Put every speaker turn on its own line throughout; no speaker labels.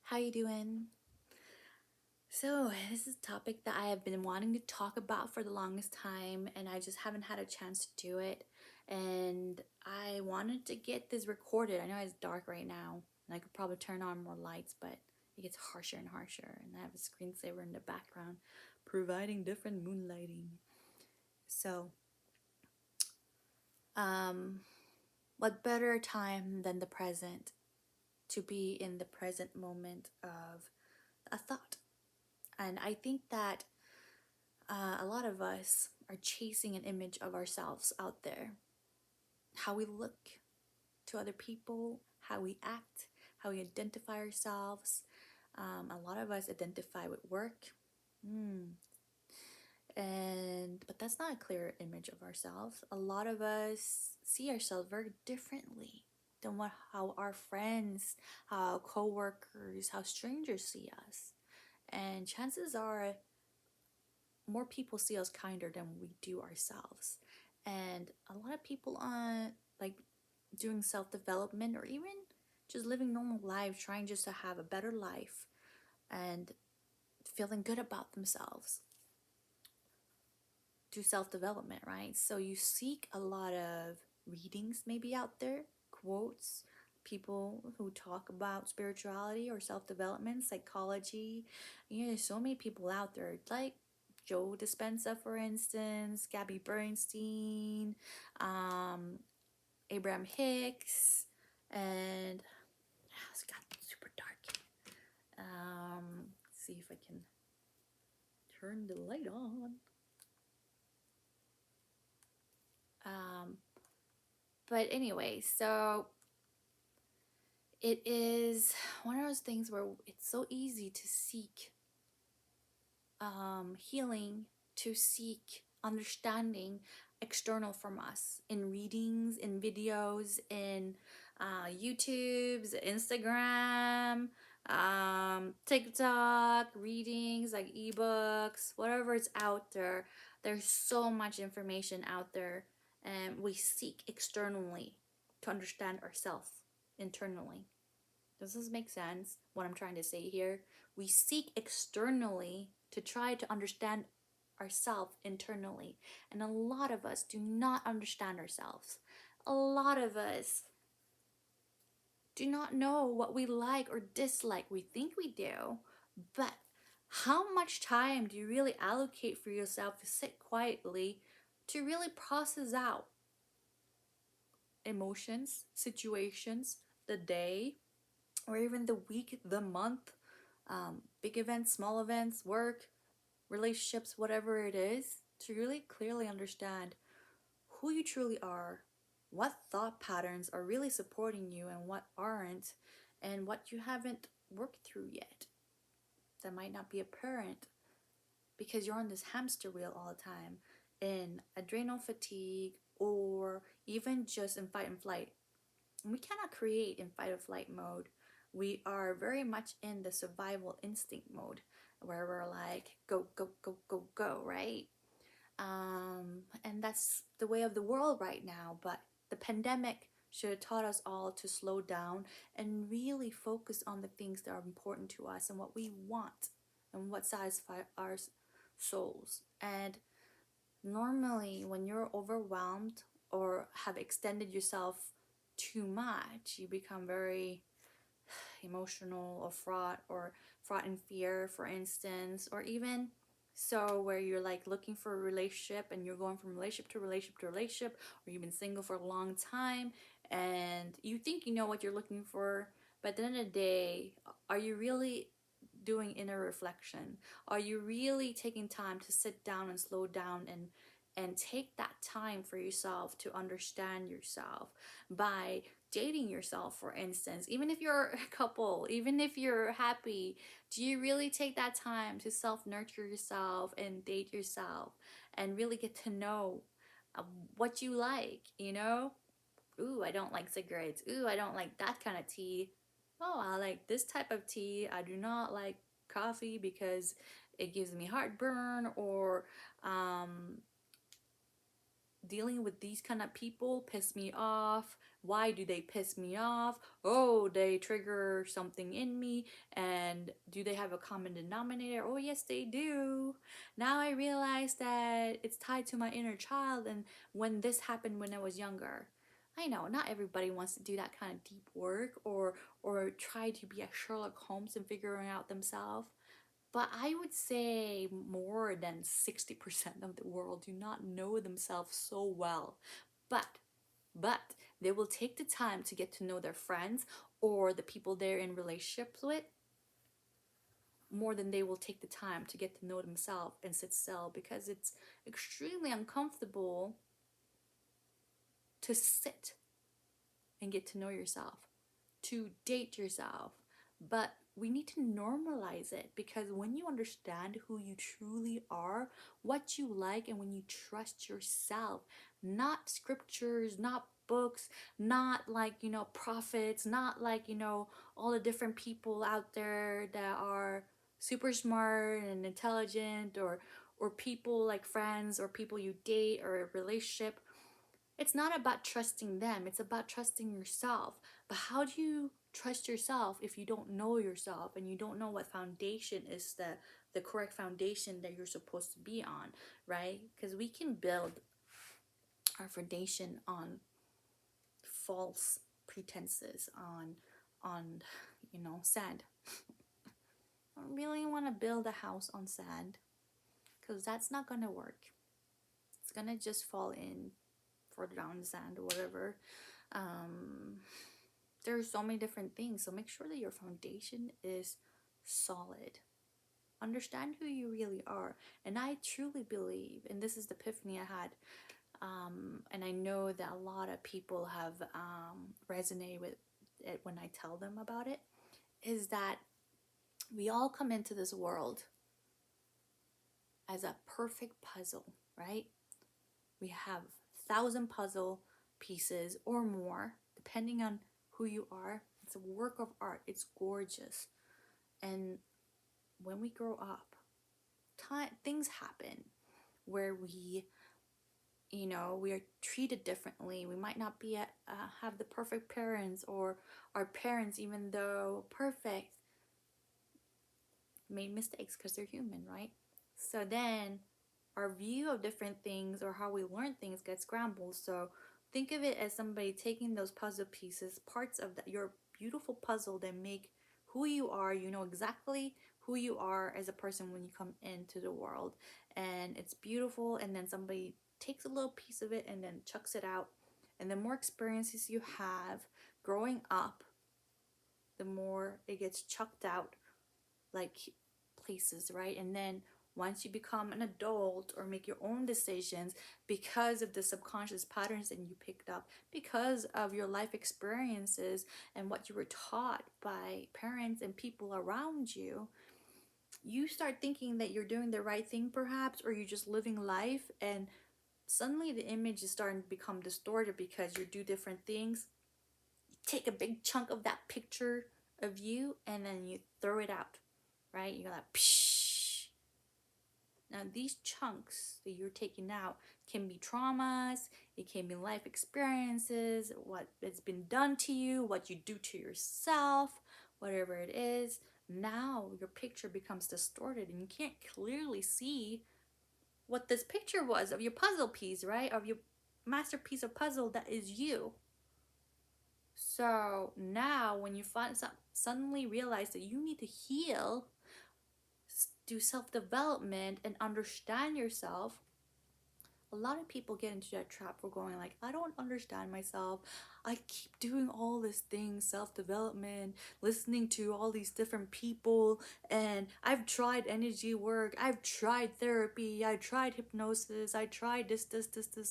How you doing? So, this is a topic that I have been wanting to talk about for the longest time, and I just haven't had a chance to do it. And I wanted to get this recorded. I know it's dark right now, and I could probably turn on more lights, but it gets harsher and harsher. And I have a screensaver in the background providing different moonlighting. So, um, what better time than the present to be in the present moment of a thought? And I think that a lot of us are chasing an image of ourselves out there. How we look to other people, how we act, how we identify ourselves. A lot of us identify with work. But that's not a clear image of ourselves. A lot of us see ourselves very differently than how our friends, how coworkers, how strangers see us. And chances are more people see us kinder than we do ourselves. And a lot of people on like doing self-development or even just living normal lives, trying just to have a better life and feeling good about themselves, do self-development, right? So you seek a lot of readings maybe out there, quotes, people who talk about spirituality or self-development, psychology. There's so many people out there, like Joe Dispenza, for instance, Gabby Bernstein, Abraham Hicks, and it's got super dark. Let's see if I can turn the light on. But anyway, so it is one of those things where it's so easy to seek healing, to seek understanding external from us in readings, in videos, in YouTube's, Instagram, TikTok, readings like ebooks, whatever is out there. There's so much information out there, and we seek externally to understand ourselves internally. Does this make sense? What I'm trying to say here? We seek externally to try to understand ourselves internally. And a lot of us do not understand ourselves. A lot of us do not know what we like or dislike. We think we do, but how much time do you really allocate for yourself to sit quietly to really process out emotions, situations, the day, or even the week, the month, big events, small events, work, relationships, whatever it is, to really clearly understand who you truly are, what thought patterns are really supporting you and what aren't, and what you haven't worked through yet that might not be apparent because you're on this hamster wheel all the time in adrenal fatigue or even just in fight and flight. We cannot create in fight or flight mode. We are very much in the survival instinct mode where we're like, go, go, go, go, go, right? And that's the way of the world right now. But the pandemic should have taught us all to slow down and really focus on the things that are important to us and what we want and what satisfies our souls. And normally, when you're overwhelmed or have extended yourself too much, you become very emotional or fraught in fear, for instance, or even so where you're like looking for a relationship and you're going from relationship to relationship to relationship, or you've been single for a long time and you think you know what you're looking for, but at the end of the day, are you really doing inner reflection? Are you really taking time to sit down and slow down and take that time for yourself to understand yourself by dating yourself, for instance? Even if you're a couple, even if you're happy, do you really take that time to self-nurture yourself and date yourself and really get to know what you like, you know? Ooh, I don't like cigarettes. Ooh, I don't like that kind of tea. Oh, I like this type of tea. I do not like coffee because it gives me heartburn, or dealing with these kind of people piss me off. Why do they piss me off? Oh, they trigger something in me? And do they have a common denominator? Oh, yes, they do. Now I realize that it's tied to my inner child and when this happened when I was younger. I know not everybody wants to do that kind of deep work or try to be a Sherlock Holmes and figuring out themselves. But I would say more than 60% of the world do not know themselves so well. But but they will take the time to get to know their friends or the people they're in relationships with more than they will take the time to get to know themselves and sit still, because it's extremely uncomfortable to sit and get to know yourself, to date yourself. But we need to normalize it, because when you understand who you truly are, what you like, and when you trust yourself, not scriptures, not books, not like, prophets, not like, all the different people out there that are super smart and intelligent, or people like friends or people you date or a relationship. It's not about trusting them, it's about trusting yourself. But how do you trust yourself if you don't know yourself and you don't know what foundation is the correct foundation that you're supposed to be on, right? Because we can build our foundation on false pretenses, on sand. I don't really want to build a house on sand, because that's not gonna work. It's gonna just fall in further down the sand or whatever. um there's so many different things, so make sure that your foundation is solid. Understand who you really are. And I truly believe, and this is the epiphany I had, and I know that a lot of people have resonated with it when I tell them about it, is that we all come into this world as a perfect puzzle, right? We have 1,000 puzzle pieces or more, depending on who you are. It's a work of art. It's gorgeous. And when we grow up, things happen where we are treated differently. We might not be have the perfect parents, or our parents, even though perfect, made mistakes because they're human, right? So then our view of different things or how we learn things gets scrambled. So think of it as somebody taking those puzzle pieces, parts of your beautiful puzzle that make who you are. You know exactly who you are as a person when you come into the world, and it's beautiful. And then somebody takes a little piece of it and then chucks it out. And the more experiences you have growing up, the more it gets chucked out, like places, right? And then once you become an adult or make your own decisions, because of the subconscious patterns that you picked up, because of your life experiences and what you were taught by parents and people around you, you start thinking that you're doing the right thing perhaps, or you're just living life, and suddenly the image is starting to become distorted because you do different things. You take a big chunk of that picture of you and then you throw it out, right? You're like, psh. Now, these chunks that you're taking out can be traumas, it can be life experiences, what has been done to you, what you do to yourself, whatever it is. Now, your picture becomes distorted and you can't clearly see what this picture was of your puzzle piece, right? Of your masterpiece of puzzle that is you. So now, when you suddenly realize that you need to heal, do self-development and understand yourself, a lot of people get into that trap for going like, I don't understand myself. I keep doing all these things, self-development, listening to all these different people, and I've tried energy work, I've tried therapy, I tried hypnosis, I tried this,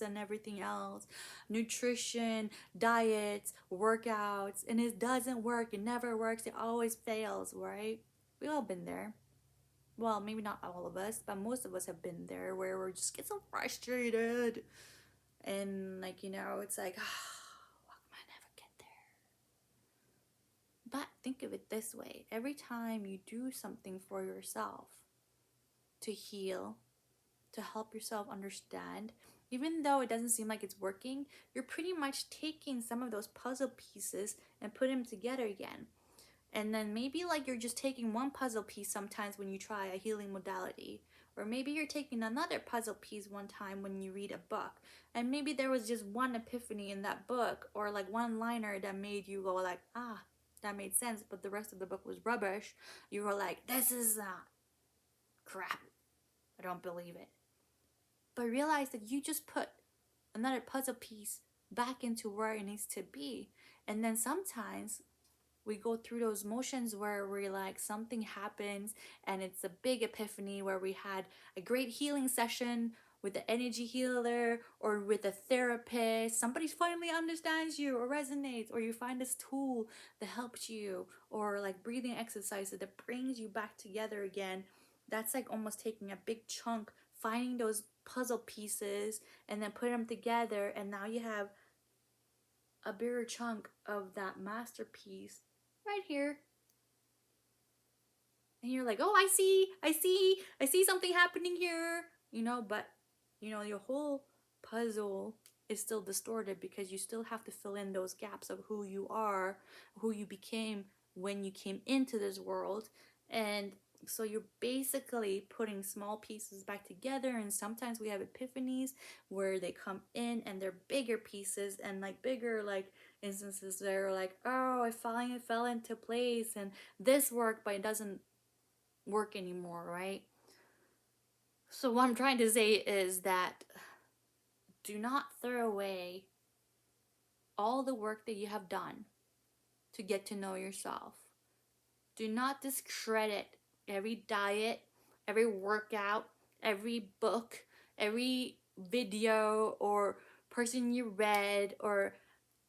and everything else, nutrition, diets, workouts, and it doesn't work, it never works, it always fails, right? We all been there. Well, maybe not all of us, but most of us have been there, where we just get so frustrated. And it's like, why can I never get there? But think of it this way. Every time you do something for yourself to heal, to help yourself understand, even though it doesn't seem like it's working, you're pretty much taking some of those puzzle pieces and put them together again. And then maybe like you're just taking one puzzle piece sometimes when you try a healing modality. Or maybe you're taking another puzzle piece one time when you read a book. And maybe there was just one epiphany in that book, or like one liner that made you go like, ah, that made sense, but the rest of the book was rubbish. You were like, this is crap. I don't believe it. But realize that you just put another puzzle piece back into where it needs to be. And then sometimes we go through those motions where we're like, something happens and it's a big epiphany, where we had a great healing session with the energy healer or with a therapist. Somebody finally understands you or resonates, or you find this tool that helps you, or like breathing exercises that brings you back together again. That's like almost taking a big chunk, finding those puzzle pieces and then put them together, and now you have a bigger chunk of that masterpiece right here. And you're like, oh, I see something happening here, but your whole puzzle is still distorted, because you still have to fill in those gaps of who you are, who you became when you came into this world. And so you're basically putting small pieces back together, and sometimes we have epiphanies where they come in and they're bigger pieces, and like bigger like instances where like, oh, I finally fell into place and this worked, but it doesn't work anymore, right? So what I'm trying to say is that do not throw away all the work that you have done to get to know yourself. Do not discredit every diet, every workout, every book, every video or person you read or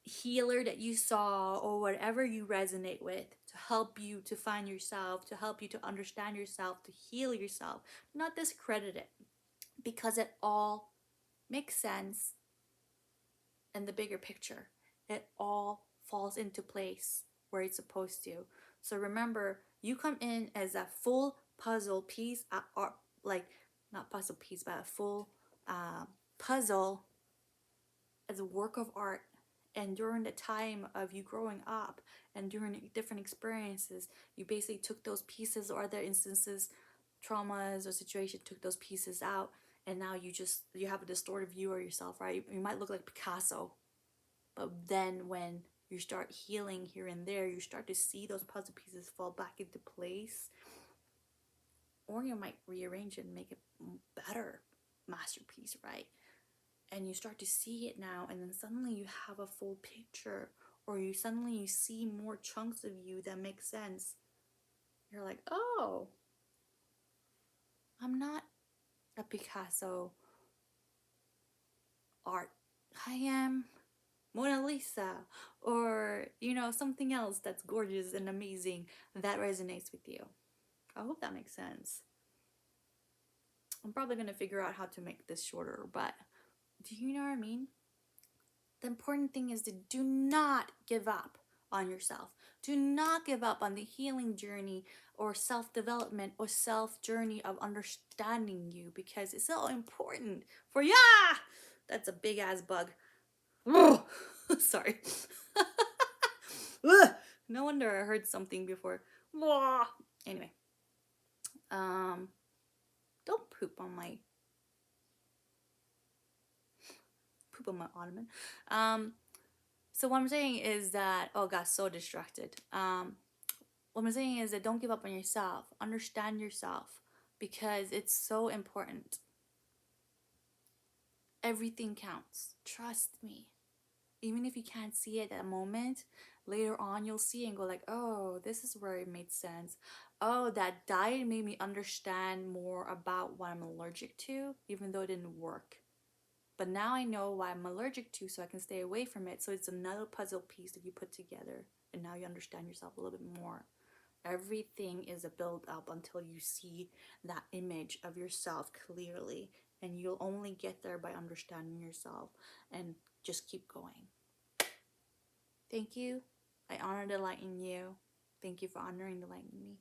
healer that you saw, or whatever you resonate with, to help you to find yourself, to help you to understand yourself, to heal yourself. Do not discredit it, because it all makes sense in the bigger picture. It all falls into place where it's supposed to. So remember, you come in as a full puzzle piece, or like not puzzle piece, but a full puzzle, as a work of art. And during the time of you growing up and during different experiences, you basically took those pieces, or other instances, traumas or situations, took those pieces out, and now you have a distorted view of yourself, right? You might look like Picasso, but then when you start healing here and there, you start to see those puzzle pieces fall back into place, or you might rearrange it and make it better masterpiece, right? And you start to see it now, and then suddenly you have a full picture, or you see more chunks of you that make sense. You're like, oh, I'm not a Picasso art, I am Mona Lisa, or something else that's gorgeous and amazing that resonates with you. I hope that makes sense. I'm probably going to figure out how to make this shorter, but do you know what I mean? The important thing is to do not give up on yourself. Do not give up on the healing journey or self-development or self-journey of understanding you, because it's so important for ya. That's a big ass bug. Sorry. No wonder I heard something before. Anyway, don't poop on my ottoman. So what I'm saying is that, oh, got so distracted. What I'm saying is that don't give up on yourself. Understand yourself, because it's so important. Everything counts. Trust me. Even if you can't see it at the moment, later on you'll see and go like, oh, this is where it made sense. Oh, that diet made me understand more about what I'm allergic to, even though it didn't work. But now I know what I'm allergic to, so I can stay away from it. So it's another puzzle piece that you put together, and now you understand yourself a little bit more. Everything is a build up until you see that image of yourself clearly, and you'll only get there by understanding yourself, and just keep going. Thank you. I honor the light in you. Thank you for honoring the light in me.